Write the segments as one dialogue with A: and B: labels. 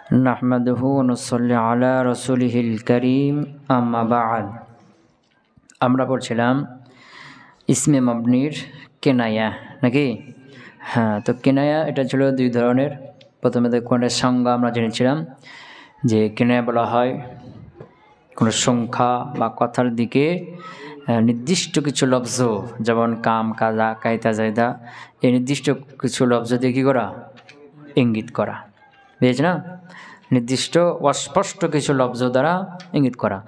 A: নাহমাদুহু ওয়া নুসাল্লি আলা রাসূলিহিল কারীম আম্মা বা'দ। আমরা পড়ছিলাম ইসমে মাবনির কেনায়া নাকি? হ্যাঁ, তো কেনায়া এটা ছিল দুই ধরনের। প্রথমে কোণের সংজ্ঞা আমরা জেনেছিলাম যে কেনায়া বলা হয় কোনো সংখ্যা বা কথার দিকে নির্দিষ্ট কিছু লফজ, যেমন কাম, কাজা, কায়দা, জায়দা, এই নির্দিষ্ট কিছু লফজ দিয়ে কী করা? ইঙ্গিত করা, বুঝেছ না? নির্দিষ্ট অস্পষ্ট কিছু লফজ দ্বারা ইঙ্গিত করা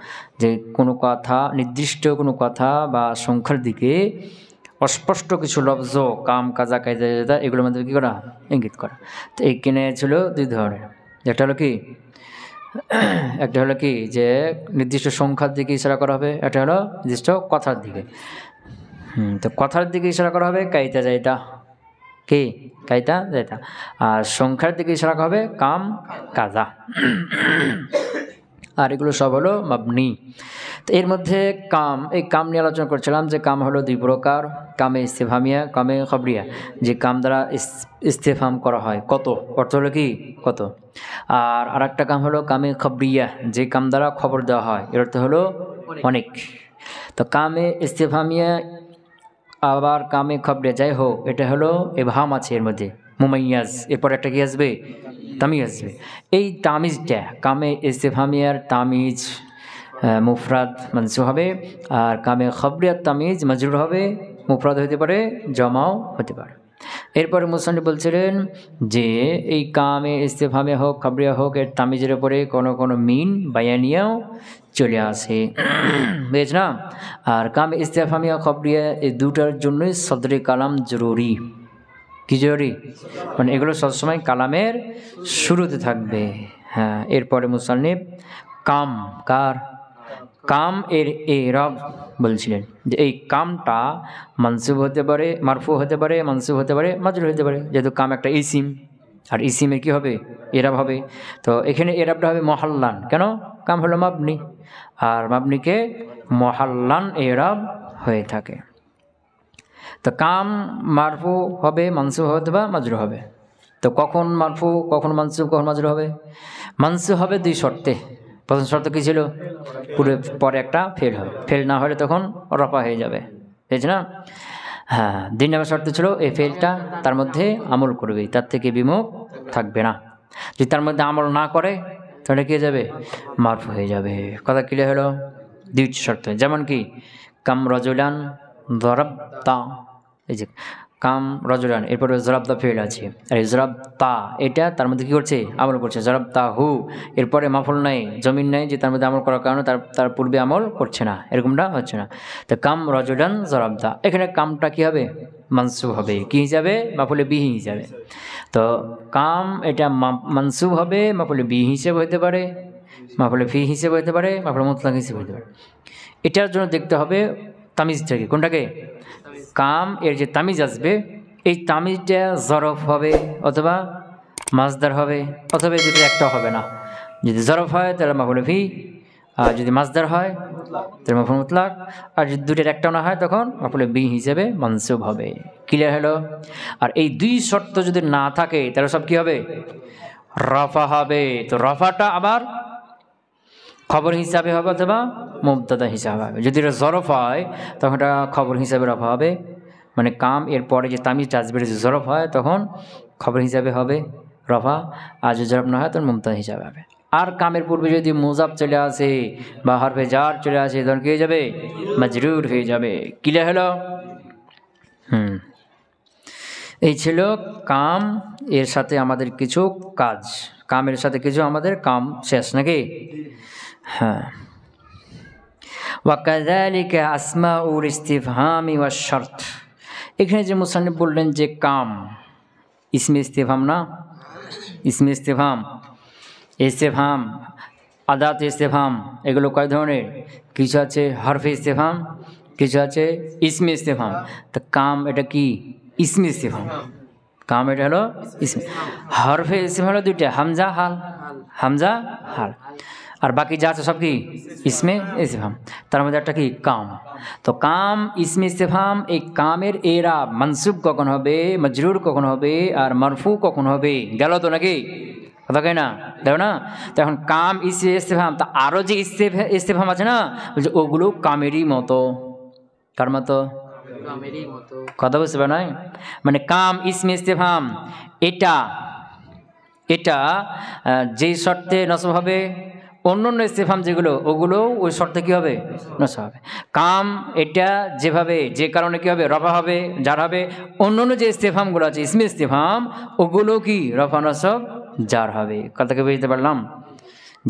A: যে কোনো কথা, নির্দিষ্ট কোনো কথা বা সংখ্যার দিকে অস্পষ্ট কিছু লফজ, কাম, কাজা, কায়দা, জায়দা, এগুলোর মধ্যে কী করা? ইঙ্গিত করা। তো এই কেনায়া ছিল দুই ধরনের। একটা হলো কি, একটা হলো কি যে নির্দিষ্ট সংখ্যার দিকে ইশারা করা হবে, একটা হলো নির্দিষ্ট কথার দিকে। তো কথার দিকে ইশারা করা হবে কায়দা, জায়দা, কি কায়দা, জায়দা, আর সংখ্যার দিকে ইশারা করা হবে কাম, কাজা। আর এগুলো সব হলো মাবনি। তো এর মধ্যে কাম, এই কাম নিয়ে আলোচনা করছিলাম যে কাম হলো দুই প্রকার, কামে ইস্তেফহামিয়া, কামে খবরিয়া। যে কাম দ্বারা ইস্তেফহাম করা হয়, কত, অর্থ হলো কি কত। আর আরেকটা কাম হলো কামে খবরিয়া, যে কাম দ্বারা খবর দেওয়া হয়, এর অর্থ হলো অনেক। তো কামে ইস্তেফহামিয়া আবার কামে খবরিয়া, যাই হোক, এটা হলো ইবহাম আছে এর মধ্যে, মুমাইয়াজ, এরপর একটা কি আসবে? তামিজ আসবে। এই তামিজটা কামে ইস্তেফহামিয়ার তামিজ মুফরাদ মানসুব হবে, আর কামে খবরিয়ার তামিজ মাজরুর হবে, মুফরাদ হতে পারে, জমাও হতে পারে। এরপরে মুসান্নিফ বলছিলেন যে এই কামে ইস্তেফহামিয়া হোক, খবরিয়া হোক, এর তামিজের উপরে কোনো কোনো মিন বায়ানিয়াও চলে আসে, বুঝেছ না? আর কামে ইস্তেফহামিয়া, খবরিয়া, এই দুটার জন্যই সদরে কালাম জরুরি। কি জরুরি? মানে এগুলো সবসময় কালামের শুরুতে থাকবে। হ্যাঁ, এরপরে মুসান্নিফ কাম, কার কাম এর এরাব বলছিলেন যে এই কামটা মানসুব হতে পারে, মারফু হতে পারে, মানসুব হতে পারে, মাজরুর হতে পারে। যেহেতু কাম একটা ইসিম, আর ইসিমের কী হবে? এরাব হবে। তো এখানে এরাবটা হবে মহাল্লান। কেন? কাম হলো মাবনি, আর মাবনিকে মহাল্লান এরাব হয়ে থাকে। তো কাম মারফু হবে, মানসুব হবে বা মাজরুর হবে। তো কখন মারফু, কখন মানসুব, কখন মাজরুর হবে? মানসুব হবে দুই শর্তে। প্রথম শর্ত কী ছিল? পরে একটা ফেল হবে, ফেল না হলে তখন রফা হয়ে যাবে, বুঝেছ না? হ্যাঁ, দুই নম্বর শর্ত ছিল এই ফেলটা তার মধ্যে আমল করবে, তার থেকে বিমুখ থাকবে না। যদি তার মধ্যে আমল না করে তাহলে কী হয়ে যাবে? মারফু হয়ে যাবে। কথা ক্লিয়ার হলো? দুই শর্ত, যেমন কি কাম রজুলান জরাবতা, এই যে কাম রজুলান, এরপরে জরাবতা ফেল আছে, আর এই জরাবতা এটা তার মধ্যে কী করছে? আমল করছে। জরাবতা হু, এরপরে মাফুল নাই, জমিন নাই যে তার মধ্যে আমল করার কারণে তার পূর্বে আমল করছে না, এরকমটা হচ্ছে না। তো কাম রজুলান জরাবতা, এখানে কামটা কী হবে? মানসুব হবে। কী হিসাবে? মাফুলে বিহি হিসাবে। তো কাম এটা মানসুব হবে, মাফুলে বিহি হিসেবে হতে পারে, মাফুলে ফি হিসেবে হতে পারে, মাফুলে মুতলাক হিসেবে হতে পারে। এটার জন্য দেখতে হবে তামিজটাকে, কোনটাকে? কাম এর যে তামিজ আসবে, এই তামিজটা জরফ হবে অথবা মাজদার হবে, অথবা এই দুটো একটাও হবে না। যদি জরফ হয় তাহলে মাফুলে ফি, আর যদি মাজদার হয় তাহলে মাফুল মুতলাক, আর যদি দুটোর একটাও না হয় তখন মাফুলে বি হিসেবে মানসুব হবে। ক্লিয়ার হলো? আর এই দুই শর্ত যদি না থাকে তাহলে সব কী হবে? রফা হবে। তো রফাটা আবার খবর হিসাবে হবে অথবা মুবতাদা হিসাবে হবে। যদি এটা জরফ হয় তখন এটা খবর হিসাবে রফা হবে, মানে কাম এর পরে যে তামিজটা আসবে যদি জরফ হয় তখন খবর হিসাবে হবে রফা, আর যদি জরফ না হয় তখন মুবতাদা হিসাবে হবে। আর কামের পূর্বে যদি মুজাফ চলে আসে বা হরফে জার চলে আসে তখন কী হয়ে যাবে? মাজরুর হয়ে যাবে। ক্লিয়ার হলো? এই ছিল কাম এর সাথে আমাদের কিছু কাজ, কামের সাথে কিছু আমাদের কাম শেষ নাকি? হ্যাঁ। ওয়াকাযালিকা আসমাউল ইস্তিফহামি ওয়াশ শর্ত, এখানে যে মুসান্নিফ বললেন যে কাম ইসমে ইস্তিফহাম না, ইসমে ইস্তিফহাম, ইস্তিফহাম, আদাত ইস্তিফহাম, এগুলো কয় ধরনের? কিছু আছে হরফে ইস্তিফহাম, কিছু আছে ইসমে ইস্তিফহাম। তো কাম এটা কি? ইসমে ইস্তিফহাম। কাম এটা হলো ইসমে। হরফে ইস্তিফহাম হলো দুইটা, হামজা হাল, হামজা হাল, আর বাকি যা আছে সব কি? ইসমে ইস্তিফহাম। তার মধ্যে একটা কি? কাম। তো কাম ইসমে ইস্তিফহাম, এই কামের এরাব মানসুব কখন হবে, মাজরুর কখন হবে, আর মারফু কখন হবে? গেল তো নাকি? কথা কয় না, দেখো না। তো এখন কাম ইস্তেফাম, তা আরও যে ইস্তেফাম আছে না, বলছে ওগুলো কামেরই মতো। কার মতো? কথা বুঝতে পারে নাই? মানে কাম ইসমে ইস্তেফাম এটা এটা যেই শর্তে নসব হবে, অন্য অন্য ইস্তেফাম যেগুলো ওগুলো ওই শর্তে কী হবে? নসব হবে। কাম এটা যেভাবে যে কারণে কী হবে? রফা হবে, যার হবে। অন্য অন্য যে ইস্তেফামগুলো আছে ইসমে ইস্তেফাম ওগুলো কি রফা নসব যার হবে। কথাকে বুঝতে পারলাম?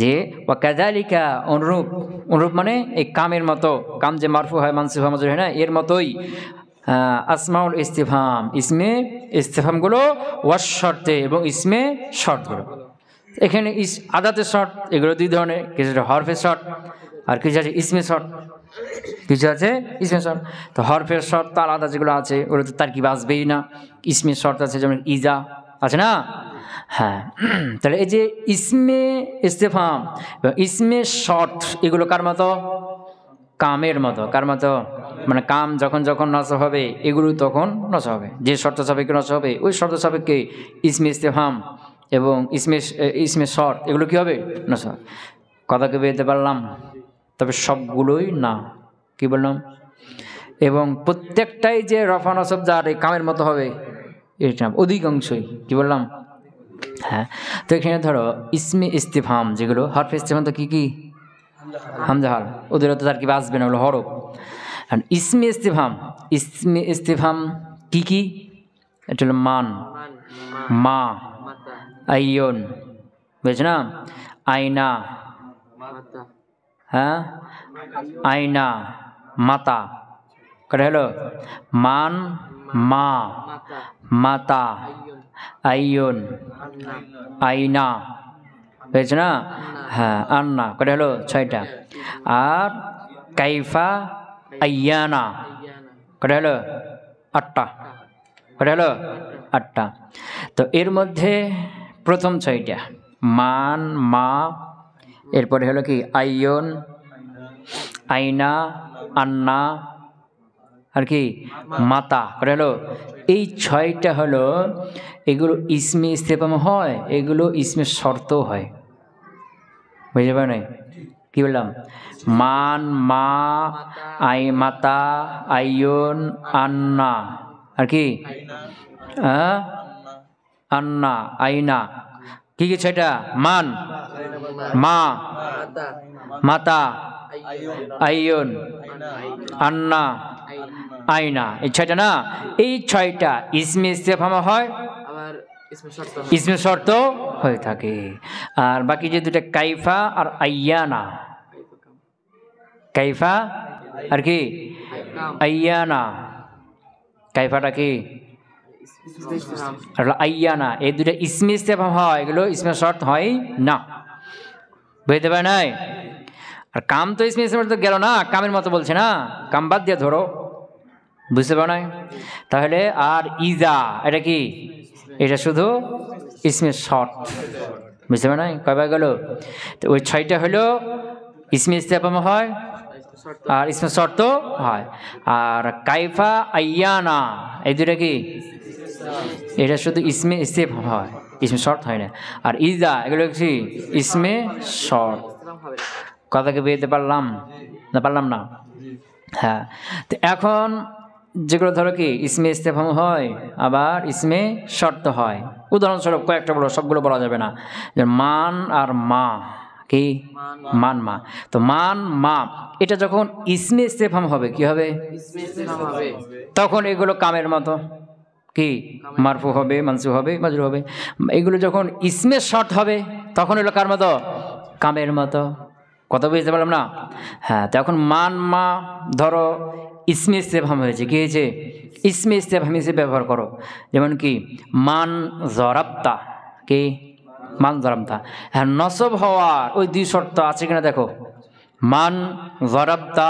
A: যে ওয়াকাযালিকা অনুরূপ, অনুরূপ মানে এই কামের মতো, কাম যে মারফু হয় মানসুব হয় মাজরুর হয় না, এর মতোই আসমাউল ইস্তিফহাম ইসমে ইস্তিফহামগুলো ওয়াস শর্তে এবং ইসমে শর্তগুলো। এখানে আদাতের শর্ত এগুলো দুই ধরনের, কিছু হরফের শর্ত আর কিছু আছে ইসমে শর্ত, কিছু আছে ইসমে শর্ত। তো হরফের শর্ত তার আলাদা যেগুলো আছে ওগুলো তো তারকিব আসবেই না। ইসমে শর্ত আছে যেমন ইজা আছে না, হ্যাঁ। তাহলে এই যে ইসমে ইস্তেফাম ইসমে শর্ত এগুলো কার মতো? কামের মতো। কার মতো? মানে কাম যখন যখন নসব হবে এগুলো তখন নসব হবে, যে শর্ত সাপেক্ষে নসব হবে ওই শর্ত সাপেক্ষে ইসমে ইস্তেফাম এবং ইসমে শর্ত এগুলো কী হবে? নসব। কথাকে বেরোতে পারলাম? তবে সবগুলোই না, কি বললাম? এবং প্রত্যেকটাই যে রফা নসব যার এই কামের মতো হবে এটা অধিকাংশই, কি বললাম? হ্যাঁ। তো এখানে ধরো ইসমে ইস্তেফাম যেগুলো হরফে ইস্তেফাম তো কী কী? হামজা হাল, ওদের তো তার কি বাঁচবে না, ওগুলো হরফ। আর ইসমে ইস্তেফাম কী কী? এটা হলো মান, মা, আইয়ন, বুঝছো না? আয়না, হ্যাঁ আয়না, মাতা। কটা হলো? মান, মা, মাতা, আইয়ন, আয়না, বুঝছো না? হ্যাঁ আন্না। কটা হলো? 6টা। আর কাইফা, আইয়ানা। কটা হলো? 8টা। কটা হলো? 8টা। তো এর মধ্যে প্রথম 6টা মান, মা, এরপরে হলো কি আইয়ন, আয়না, আন্না আর কি মাতা। কটা হলো? এই 6টা হলো, এগুলো ইসমে ইস্তেফাম হয়, এগুলো ইসমে শর্ত হয়। বুঝতে পারে নাই? কি বললাম? মান, মা, মাতা, আইয়ন, আন্না আর কি আন্না, আয়না। কি কি 6টা? মান, মা, মাতা, আইয়ন, আন্না, আয়না। এই 6টা না, এই 6টা ইসমে ইস্তেফাম হয়, ইসমে শর্ত হয়ে থাকে। আর বাকি যে দুটা কাইফা আর আইয়ানা, কাইফা আর কি আইয়ানা, কাইফাটা কি আর আইয়ানা, এই দুটা ইসমে ইস্তেফাম হয়, এগুলো ইসমে শর্ত হয় না। বুঝতে পারে নাই? আর কাম তো ইসমে ইস্তেফাম তো গেল না, কামের মতো বলছে না, কাম বাদ দিয়ে ধরো। বুঝতে পারো নাই? তাহলে আর ইজা এটা কি? এটা শুধু ইসমে শর্ত। বুঝতে পারো নাই? কয়বার গেল? তো ওই 6টা হলো ইসমে ইস্তেফাম হয় আর ইসমে শর্ত হয়। আর কাইফা, আইয়ানা এই দুটা কি? এটা শুধু ইসমে ইস্তেফাম হয়, ইসমে শর্ত হয় না। আর ইজা এগুলো কি? ইসমে শর্ত। কথাকে বেরোতে পারলাম না? পারলাম না? হ্যাঁ। তো এখন যেগুলো ধরো কি ইসমে ইস্তেফাম হয় আবার ইসমে শর্ত হয়, উদাহরণস্বরূপ কয়েকটা বলো, সবগুলো বলা যাবে না। মান আর মা, কি মান, মা। তো মান, মা এটা যখন ইসমে ইস্তেফাম হবে কি হবে? তখন এগুলো কামের মতো, কি মারফু হবে, মানসুব হবে, মাজরুর হবে। এগুলো যখন ইসমে শর্ত হবে তখন এগুলো কার মতো? কামের মতো। কথা বুঝতে পারলাম না? হ্যাঁ। তো এখন মান, মা ধরো ইসমে ইস্তেফাম হয়েছে, কি হয়েছে? ইসমে ইস্তেফাম হিসেবে ব্যবহার করো। যেমন কি মান জরাবতা, কি মান জরাবতা। হ্যাঁ, নসব হওয়ার ওই 2 শর্ত আছে কিনা দেখো। মান জরাবতা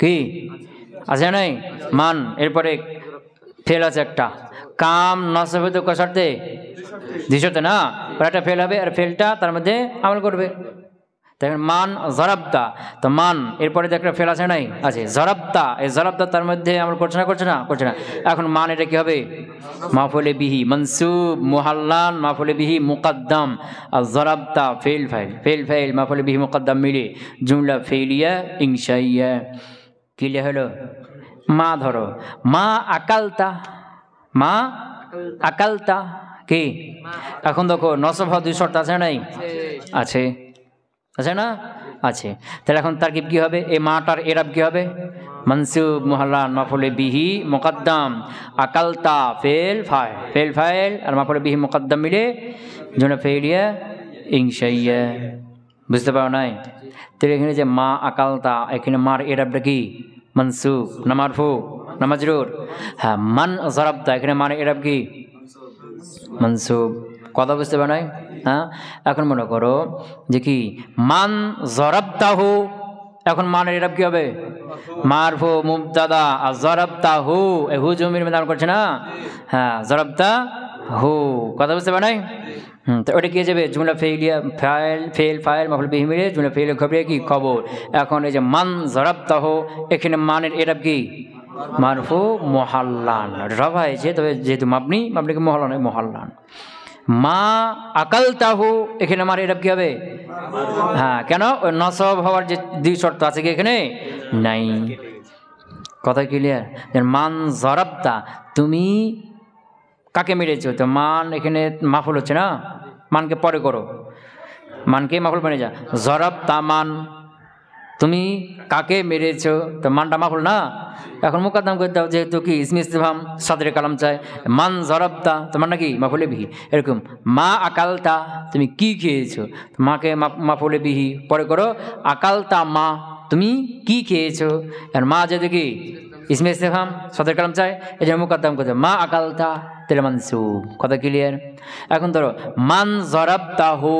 A: কি আছে নাই? মান, এরপরে ফেল আছে একটা। কাম নসব হইতে কয় শর্তে? 2 শর্তে না, একটা ফেল হবে আর ফেলটা তার মধ্যে আমল করবে। দেখেন মান জরাবতা, তো মান এরপরে একটা ফেল আছে নাই, আছে জরাবতা, এই জরাবতা তার মধ্যে আমরা করছে না করছে না। এখন মান এটা কি হবে? মাফুলে বিহি মনসুব মুহাল্লান মাফুলে বিহি মুকদ্দম, আর জরাবতা ফেল ফাইল মাফুলে বিহি মুকদ্দম মিলে জুমলা ফেলিয়া ইনশাইয়া। ক্লিয়ার হলো? মা ধরো মা আকালতা, মা আকালতা কি? এখন দেখো নসব হওয়া 2 শর্ত আছে নাই? আছে, আছে না? আছে। তাহলে এখন তারকিব কি হবে? এই মাটার এরাব কি হবে? মনসুব মুহাল্লান মাফুলে বিহি মুকদ্দম, আকালতা ফেল ফাইল আর মাফুলে বিহি মুকদ্দম মিলে জুমলা ফেলিয়া ইনশাইয়া। বুঝতে পারো নাই? তাহলে এখানে যে মা আকালতা, এখানে মার এরাবটা কি? মনসুব না মারফু না মাজরুর? হ্যাঁ, মান জরাবতা, এখানে মান এরাব কি? মনসুব। কথা বুঝতে পারো নাই? হ্যাঁ, এখন মনে করো যে কি মান জরাবতাহু, এখন মানের এরাব কি হবে? মারফু মুবতাদা, আর জরাবতাহু এই হু জমির মধ্যে করছে না? হ্যাঁ, জরাবতাহু। কথা বুঝতে পারো নাই? তো ওটা কি যাবে? জুমলা ফেলিয়া ফেল ফাইল মাফুল বিহি মিলে জুমলা ফেলিয়া খবরে কি? খবর। এখন এই যে মান জরাবতাহু, এখানে মানের এরাব কি? মারফু মুহাল্লান, রফা হয়েছে, তবে যেহেতু মাবনিকে মুহাল্লান মুহাল্লান। মা আকালতাহু, এখানে মার এরাব কি হবে? হ্যাঁ, কেন? ওই নসব হওয়ার যে 2 শর্ত আছে কি এখানে নাই। কথা ক্লিয়ার? মান জরাবতা, তুমি কাকে মেরেছো? তো মান এখানে মাফুল হচ্ছে না, মানকে পরে করো, মানকে মাফুল বানিয়ে যা। জরাবতা মান, তুমি কাকে মেরেছো, তো মানটা মাফুল না, এখন মুকদ্দম করে দাও, যেহেতু কি ইসমে ইস্তিফহাম সাদরে কালাম চাই। মান জরাবতা, তোমার নাকি মাফুলে বিহি। এরকম মা আকালতা, তুমি কি খেয়েছো, মাকে মাফুলে বিহি পরে করো। আকালতা মা, তুমি কি খেয়েছো, আর মা যেহেতু কি ইসমে ইস্তিফহাম সাদরে কালাম চাই, এই জন্য মুকদ্দম করে দাও মা আকালতা, তাহলে মানসুব। কথা ক্লিয়ার? এখন ধরো মান জরাবতাহু,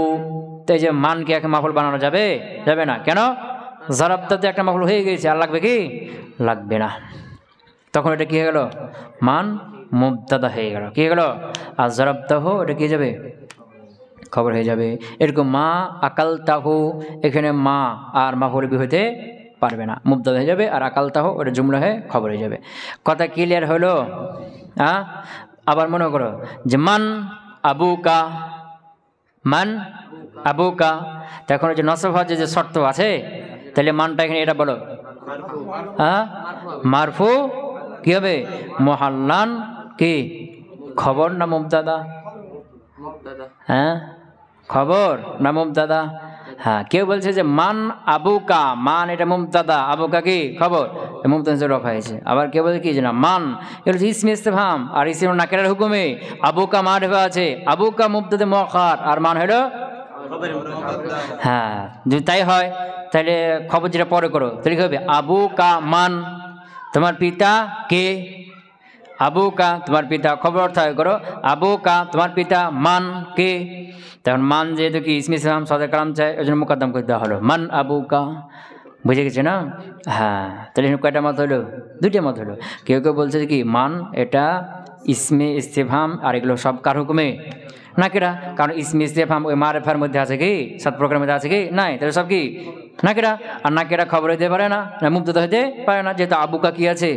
A: তো এই যে মানকে এখন মাফুল বানানো যাবে? যাবে না। কেন? জরাবতাতে একটা মাফুল হয়ে গেছে, আর লাগবে কি? লাগবে না। তখন এটা কি হয়ে গেল? মান মুবতাদা হয়ে গেল। কি হয়ে গেল? আর জরাবতাহু এটা কি যাবে? খবর হয়ে যাবে। এরকম মা আকালতাহু, এখানে মা আর মাফুল বিহি হতে পারবে না, মুবতাদা হয়ে যাবে, আর আকালতাহু ওটা জুমলা হয়ে খবর হয়ে যাবে। কথা ক্লিয়ার হলো? হ্যাঁ, আবার মনে করো যে মান আবুকা, মান আবুকা, তখন যে নসব হওয়ার যে শর্ত আছে, তাহলে মানটা এখানে এটা বলো। হ্যাঁ, মারফু কি হবে? মুহাল্লান কি? খবর না মুবতাদা? হ্যাঁ, খবর না মুবতাদা? হ্যাঁ, কেউ বলছে যে মান আবুকা, মান এটা মুবতাদা, আবুকা কি খবর, মুবতাদা রফা হয়েছে। আবার কেউ বলছে কি যে না মান এটা হচ্ছে ইসমে ইস্তিফহাম, আর ইসমে নাকিরার হুকুমে আবুকা মারিফা আছে, আবুকা মুবতাদা মুআখার, আর মান হলো। হ্যাঁ, যদি তাই হয় তাহলে খবর যেটা পরে করো, তাহলে কি হবে? আবুকা মান, তোমার পিতা কে? আবুকা তোমার পিতা, খবর অর্থ করো আবুকা তোমার পিতা মান কে। তখন মান যেহেতু কি ইসমে ইস্তিফহাম সাদরে কালাম চাই, ওই জন্য মুকদ্দম করে দেওয়া হলো মান আবুকা। বুঝে গেছে না? হ্যাঁ, তাহলে কয়টা মত হলো? 2টা মত হলো। কেউ কেউ বলছে কি মান এটা ইসমে ইস্তিফহাম, আর এগুলো সব কার হুকুমে? নাকিরা। কারণ ইসমে ইস্তিফহাম ওই মারিফার মধ্যে আছে কি? 7 প্রকারের মধ্যে আছে কি? নাই। তাহলে সব কি নাকিরা, আর নাকিরা খবর হইতে পারে না, মুবতাদা হইতে পারে না, যেহেতু আবুকা কি আছে?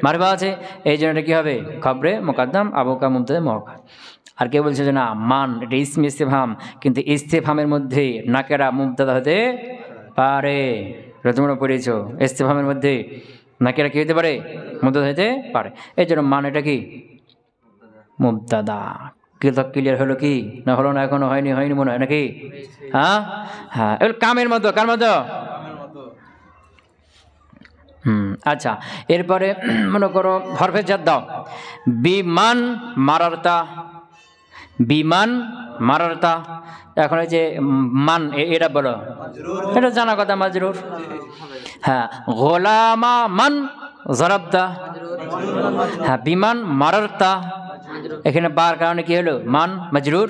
A: মারিফা আছে, এই জন্য এটা কি হবে? খবরে মুকদ্দম, আবুকা মুবতাদা মুআখার। আর কেউ বলছে যে না মান এটা ইসমে ইস্তিফহাম, কিন্তু ইস্তিফহামের মধ্যে নাকিরা মুবতাদা হতে পারে। তোমরা পড়েছ ইস্তিফহামের মধ্যে নাকিরা কি হতে পারে? মুবতাদা হতে পারে, এই জন্য মান এটা কি? মুবতাদা। ক্লিয়ার হলো কি না হলো না? এখনো হয়নি মনে হয় নাকি? হ্যাঁ হ্যাঁ, এগুলো কামের মতো। কার মতো? আচ্ছা, এরপরে মনে করো হরফে জাদ দাও। বিমান মারারতা, বিমান মারারতা। এখন এই যে মান এটা বলো, এটা জানা কথা, মাজরুর। হ্যাঁ, গোলামা মান জরাবতা। হ্যাঁ, বিমান মারারতা, এখানে বার কারণে কি হলো? মান মাজরুর,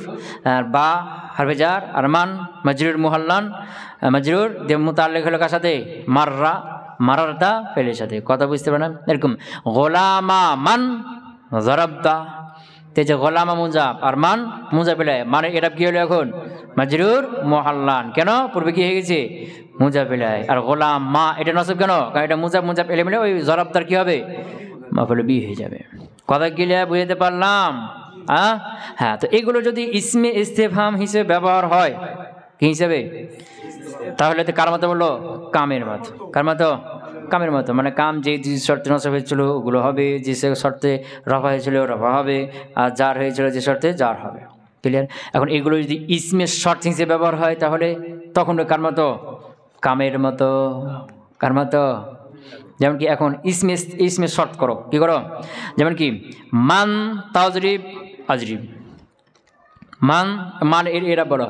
A: আর বা হরফে জার, আর মান মাজরুর মুহাল্লান, মাজরুর দিয়ে মুতাল্লিক হলো কার সাথে? মাররা, মারারতা ফেলের সাথে। কথা বুঝতে পারেন? এরকম গোলামা মান জরাবতা, তে যে গোলামা মুজাব আর মান মুজাব ইলাইহি, মানে এটা কি হলো এখন মাজরুর মুহাল্লান, কেন পূর্বে কি হয়ে গেছে মুজাব ইলাইহি। আর গোলাম মা এটা নসব কেন, কারণ এটা মুজাব মুজাব ইলাইহি মিলে ওই জরাবদার কি হবে মাফুল বি হয়ে যাবে। কথা ক্লিয়ার বুঝতে পারলাম? হ্যাঁ, তো এগুলো যদি ইসমে ইস্তেফহাম হিসেবে ব্যবহার হয় কি হিসেবে, তাহলে তো কার মতো বললো কামের মতো। কার মতো? কামের মতো, মানে কাম যে শর্তে নসব হয়েছিল ওগুলো হবে, যে শর্তে রফা হয়েছিল রফা হবে, আর জার হয়েছিল যে শর্তে জার হবে। ক্লিয়ার? এখন এগুলো যদি ইসমের শর্ত হিসেবে ব্যবহার হয় তাহলে তখন কার মতো? কামের মতো। কার মতো? যেমন কি এখন ইসমে শর্ত করো, কি করো? যেমন কি মান তাজরিব আজরিব, মান এরা বলো,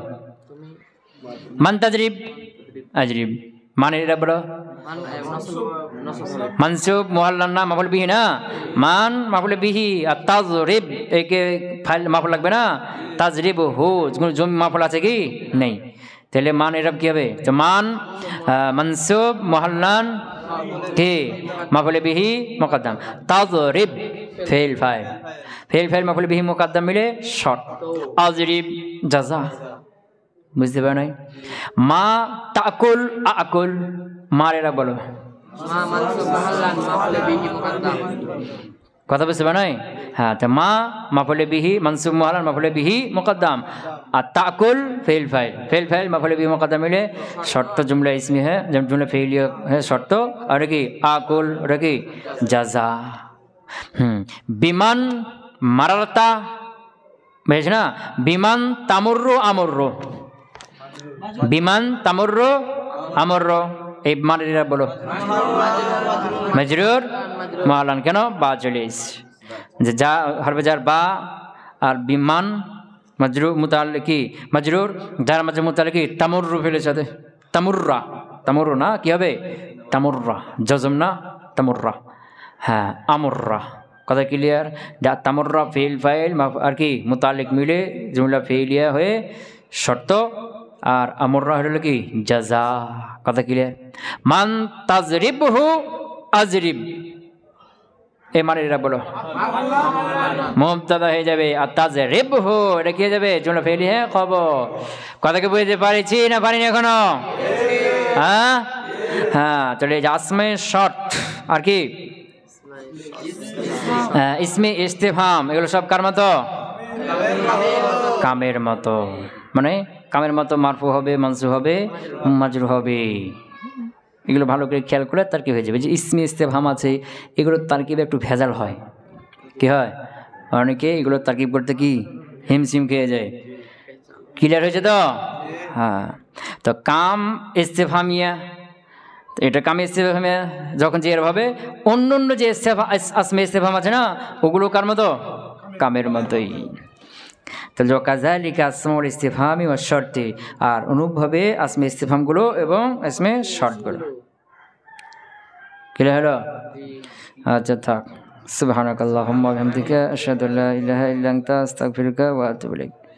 A: মান তাজরিব আজরিব, মানে এরা বলো মানসুব মুহাল্লান না মাফুল বিহি না, মান মাফুল বিহি, আর তাজরিব একে ফাইল মাফুল লাগবে না, তাজরিব হু জমি মাফুল আছে কি নেই, তাহলে মান এরব কি হবে? তো মান মানসুব মুহাল্লান কি মাফুল বিহি মুকদ্দাম, তাজরিব ফেল ফাইল মাফুল বিহি মুকদ্দাম মিলে শর্ট, আজরিব জাযা। বুঝতে পারো নাই? মা তাকুল আকুল, মারেরা বলো কথা বুঝতে পারো নাই? হ্যাঁ, তো মা মাফুলে বিহি মানসুব মুহাল্লান মাফুলে বিহি মুকদ্দাম, আর তাকুল ফেল ফাইল মাফুলে বিহি মুকদ্দাম মিলে শর্ত জুমলা ইসমি है, जब जुमला फेलिया है शर्त, और কি আকুল और কি জাযা। বিমান মারারতা বুঝছ না, বিমান তামুররু আমুররু, বিমান তামুররু আমুররু, এই মানেরা বলো মাজরুর মুহাল্লান, কেন বা চলে এসেছে যে যা হরফে জার বা, আর বিমান মাজরুর মুতাআল্লিকি মাজরুর যার মাঝে মুতাআল্লিকি তামুররু ফেলে সাথে তামুররু না কি হবে তামুররা, জজম না তামুররা, হ্যাঁ আমুররা। কথা ক্লিয়ার? তামুররা ফেল ফাইল আর কি মুতাআল্লিক মিলে জুমলা ফেলিয়া হয়ে শর্ত, আর আমররা হলো কি জাযা। কথা ক্লিয়ার? মান তাজরিবহু আজরিব, এই মানে এরা বলো মুবতাদা হয়ে যাবে, আর তাজরিবহু এটা কি হয়ে যাবে জুমলা ফেলি, হ্যাঁ খবর। কথাকে বুঝতে পারছি না পারিনি এখনো? হ্যাঁ, চলে আসমে শর্ট আর কি ইসমে ইস্তেফহাম, এগুলো সব কার মতো? কামের মতো। মানে কামের মতো মারফু হবে, মানসুব হবে, মাজরুর হবে। এগুলো ভালো করে খেয়াল করলে তার কি হয়ে যাবে, যে ইসমে ইস্তেফহাম আছে এগুলো তারকিবে একটু ভেজাল হয়, কি হয় অনেকে এগুলো তারকিব করতে কি হিমশিম খেয়ে যায়। ক্লিয়ার হয়েছে তো? হ্যাঁ, তো কাম ইস্তেফহামিয়া, এটা কাম ইস্তেফহামিয়া যখন যে এরভাবে অন্য যে আসমে ইস্তেফহাম আছে না ওগুলো কার মতো? কামের মতোই। তাহলে কাযালিকা আসমাউল ইস্তিফহামি ওয়াশ শর্তি, আর অনুরূপভাবে আসমে ইস্তিফহামগুলো এবং আসমে শর্তগুলো। ক্লিয়ার হলো? আচ্ছা থাক। সুবহানাকাল্লাহুম্মা ওয়া বিহামদিকা আশহাদু আল্লা ইলাহা ইল্লা আনতা আস্তাগফিরুকা ওয়া আতুবু ইলাইক।